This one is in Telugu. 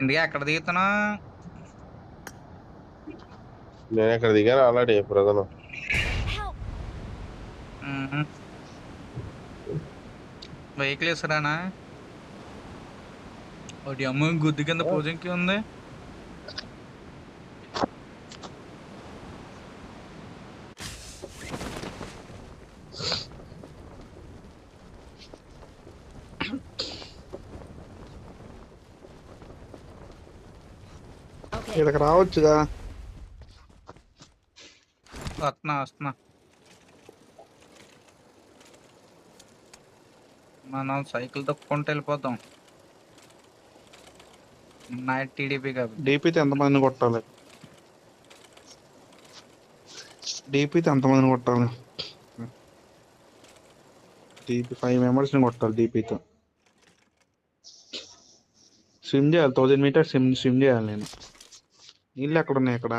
ఇందుకే ఎక్కడ దిగుతున్నా? నేను ఇక్కడ దిగాను ఆల్రెడీ ప్రజలు. వెహికల్ వేసరానా? ఒకటి అమ్మ గుద్దు కింద పూజంకి ఉంది. ఇక్కడికి రావచ్చుగా. వస్తున్నా. మనం సైకిల్ తొక్కుంటూ వెళ్ళిపోతాం. నైట్ టీడీపీ కాబట్టి. డీపీతో ఎంతమందిని కొట్టాలి? డీపీ 5 మెంబర్స్ని కొట్టాలి డీపీతో. స్విమ్ చేయాలి, 1000 మీటర్స్ స్విమ్ చేయాలి నేను. నీళ్ళు ఎక్కడ ఉన్నాయి ఇక్కడ?